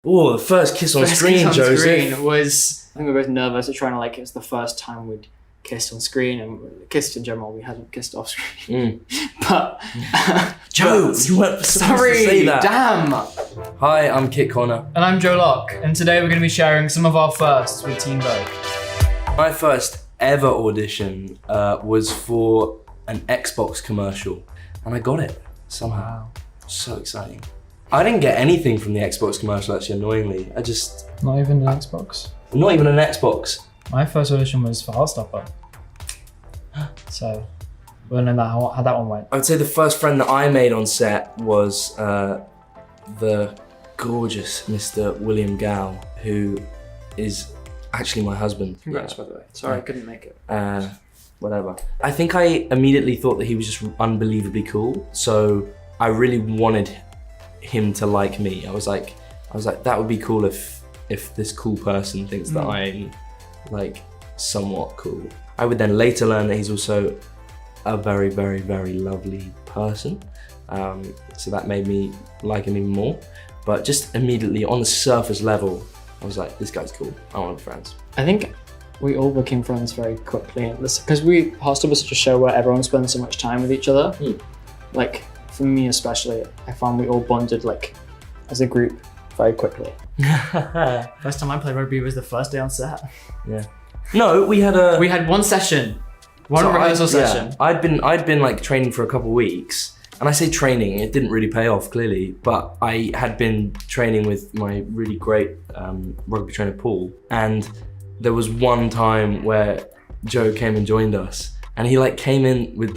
Oh, the first kiss on screen, Joseph. Screen was, I think we were both nervous at trying to it was the first time we'd kissed on screen, and kissed in general, we hadn't kissed off screen. But Joe, you weren't supposed to say that. Damn. Hi, I'm Kit Connor. And I'm Joe Locke, and today we're going to be sharing some of our firsts with Teen Vogue. My first ever audition was for an Xbox commercial, and I got it somehow. Wow. So exciting. I didn't get anything from the Xbox commercial, actually, annoyingly. Not even an Xbox? Not even an Xbox. My first audition was for Heartstopper. So, we don't know how that one went. I would say the first friend that I made on set was the gorgeous Mr. William Gow, who is actually my husband. Congrats, by the way. Sorry, I couldn't make it. Whatever. I think I immediately thought that he was just unbelievably cool, so I really wanted him to like me. I was like, that would be cool if this cool person thinks that I'm like somewhat cool. I would then later learn that he's also a very, very, very lovely person. So that made me like him even more. But just immediately on the surface level, I was like, this guy's cool. I want to be friends. I think we all became friends very quickly. Because Heartstopper was such a show where everyone spends so much time with each other. Like, for me especially, I found we all bonded as a group very quickly. First time I played rugby was the first day on set. Yeah. No, we had one session, rehearsal session. I'd been like training for a couple of weeks, and I say training, it didn't really pay off clearly, but I had been training with my really great rugby trainer Paul, and there was one time where Joe came and joined us, and he came in with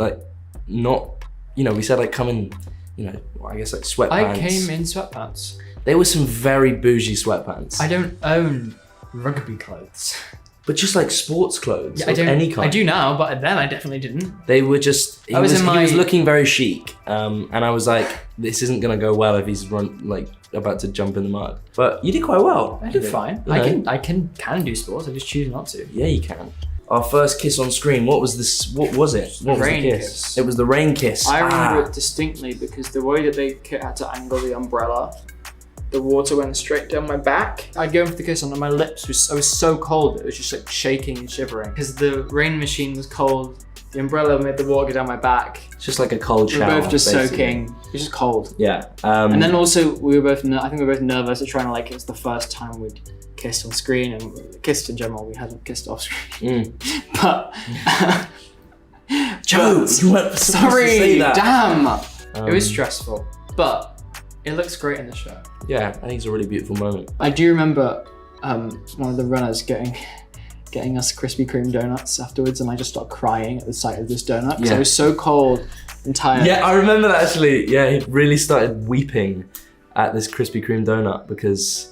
we said come in, I guess sweatpants. I came in sweatpants. They were some very bougie sweatpants. I don't own rugby clothes. But just sports clothes of any kind. I do now, but then I definitely didn't. They were just, he was looking very chic. And I was like, this isn't gonna go well if he's about to jump in the mud. But you did quite well. I did fine. I can do sports, I just choose not to. Yeah, you can. Our first kiss on screen, what was this? What was it? What was the kiss? It was the rain kiss. I remember it distinctly because the way that they had to angle the umbrella, the water went straight down my back. I'd go in for the kiss and my lips I was so cold, it was just shaking and shivering. Because the rain machine was cold, the umbrella made the water go down my back. It's just like a cold shower. We were both just basically soaking, it was just cold. Yeah. And then also, we were both nervous at trying to it was the first time we'd kissed on screen, and kissed in general, we hadn't kissed off screen. But, Joe, you weren't supposed to say that. Damn! It was stressful, but it looks great in the show. Yeah, I think it's a really beautiful moment. I do remember one of the runners getting us Krispy Kreme donuts afterwards, and I just started crying at the sight of this donut because I was so cold and tired. Yeah, I remember that actually. Yeah, he really started weeping at this Krispy Kreme donut because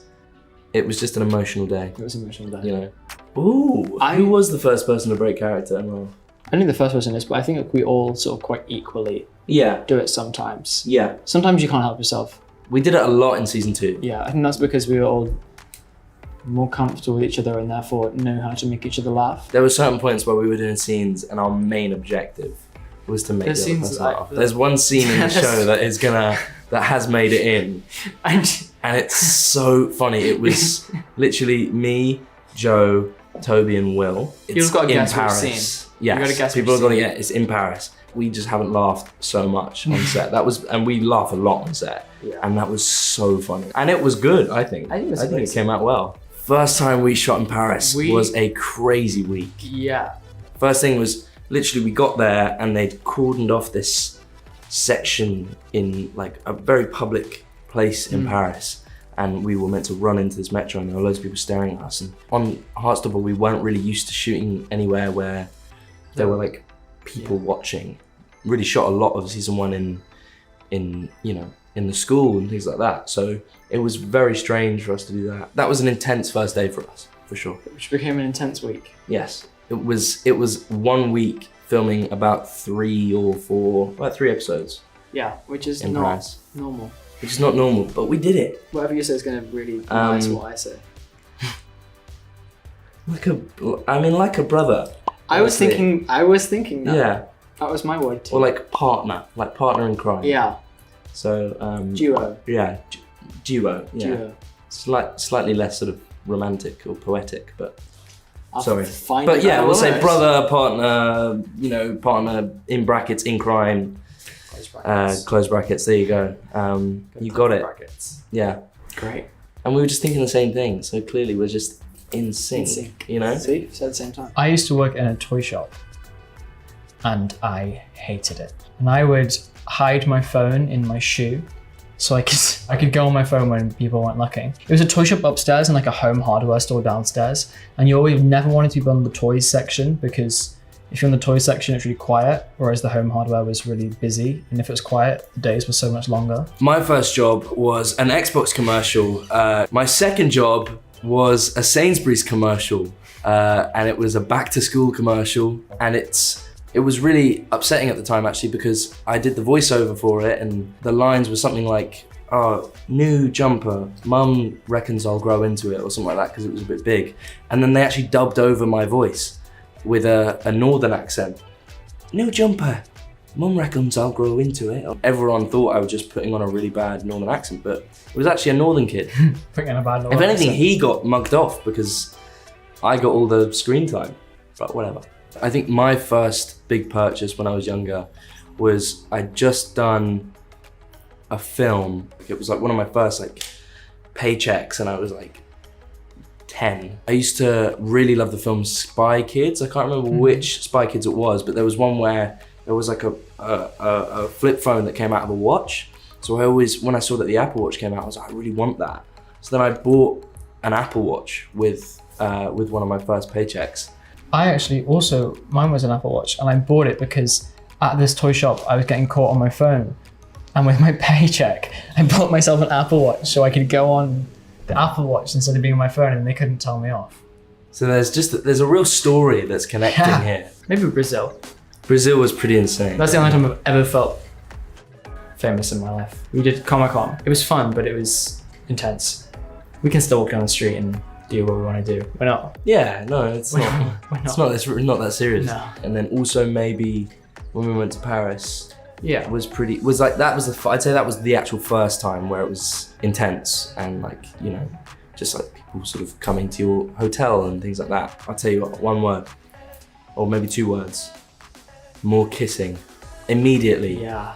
it was just an emotional day. It was an emotional day. Ooh, who was the first person to break character? I don't think the first person is, but I think we all sort of quite equally do it sometimes. Yeah. Sometimes you can't help yourself. We did it a lot in season 2. Yeah, I think that's because we were all more comfortable with each other and therefore know how to make each other laugh. There were certain points where we were doing scenes and our main objective was to make the other person laugh. There's one scene in the show that has made it in, and it's so funny. It was literally me, Joe, Toby, and Will. You've got to guess Paris. which scene. Yes, people have got to get. It's in Paris. We just haven't laughed so much on set. And we laugh a lot on set. Yeah. And that was so funny. And it was good, I think. I think it came out well. First time we shot in Paris was a crazy week. Yeah. First thing was, literally we got there and they'd cordoned off this section in a very public place in Paris. And we were meant to run into this metro and there were loads of people staring at us. And on Heartstopper, we weren't really used to shooting anywhere where there were people watching. Really shot a lot of season 1 in the school and things like that. So it was very strange for us to do that. That was an intense first day for us, for sure. Which became an intense week. Yes. It was 1 week filming about 3 episodes. Yeah, which is not normal. Which is not normal, but we did it. Whatever you say is going to really be nice what I say. Like a brother. I was thinking that. Yeah. That was my word too. Or partner in crime. Yeah. So duo. Yeah, duo. Yeah. Duo. slightly less sort of romantic or poetic, but I'll sorry. find But it yeah, out we'll say otherwise. brother, partner, partner in brackets, in crime, close brackets, there you go. You got it. Brackets. Yeah. Great. And we were just thinking the same thing, so clearly we're just in sync, you know? See, said at the same time. I used to work in a toy shop and I hated it. And I would hide my phone in my shoe so I could go on my phone when people weren't looking. It was a toy shop upstairs and like a home hardware store downstairs. And you always never wanted to be on the toys section because if you're in the toy section, it's really quiet, whereas the home hardware was really busy. And if it was quiet, the days were so much longer. My first job was an Xbox commercial. My second job was a Sainsbury's commercial, and it was a back to school commercial. And it was really upsetting at the time actually, because I did the voiceover for it and the lines were something like, oh, new jumper, mum reckons I'll grow into it, or something like that, because it was a bit big. And then they actually dubbed over my voice with a northern accent. New jumper, mum reckons I'll grow into it. Everyone thought I was just putting on a really bad northern accent, but it was actually a northern kid. Putting in a bad If anything, he got mugged off because I got all the screen time, but whatever. I think my first big purchase when I was younger was I'd just done a film. It was like one of my first like paychecks and I was like 10. I used to really love the film Spy Kids. I can't remember which Spy Kids it was, but there was one where there was like a flip phone that came out of a watch. So I always, when I saw that the Apple Watch came out, I was like, I really want that. So then I bought an Apple Watch with one of my first paychecks. I actually also, mine was an Apple Watch and I bought it because at this toy shop I was getting caught on my phone, and with my paycheck I bought myself an Apple Watch so I could go on the Apple Watch instead of being on my phone and they couldn't tell me off. So there's a real story that's connecting here. Maybe Brazil. Brazil was pretty insane. That's the only time I've ever felt famous in my life. We did Comic-Con. It was fun, but it was intense. We can still walk down the street and do what we want to do. We're not. Yeah, no, it's not. We're not. It's not that serious. No. And then also maybe when we went to Paris, Yeah. I'd say that was the actual first time where it was intense and like, just like people sort of coming to your hotel and things like that. I'll tell you what, one word, or maybe two words, more kissing. Immediately. Yeah.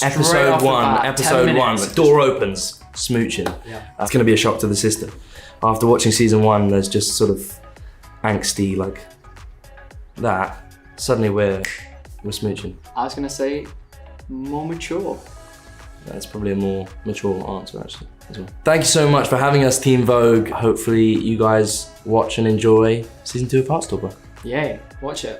Episode one, the door opens, smooching. Yeah. That's gonna be a shock to the system. After watching season one, there's just sort of angsty like that. Suddenly we're smooching. I was gonna say more mature. That's probably a more mature answer actually as well. Thank you so much for having us, Team Vogue. Hopefully you guys watch and enjoy season 2 of Heartstopper. Yay, watch it.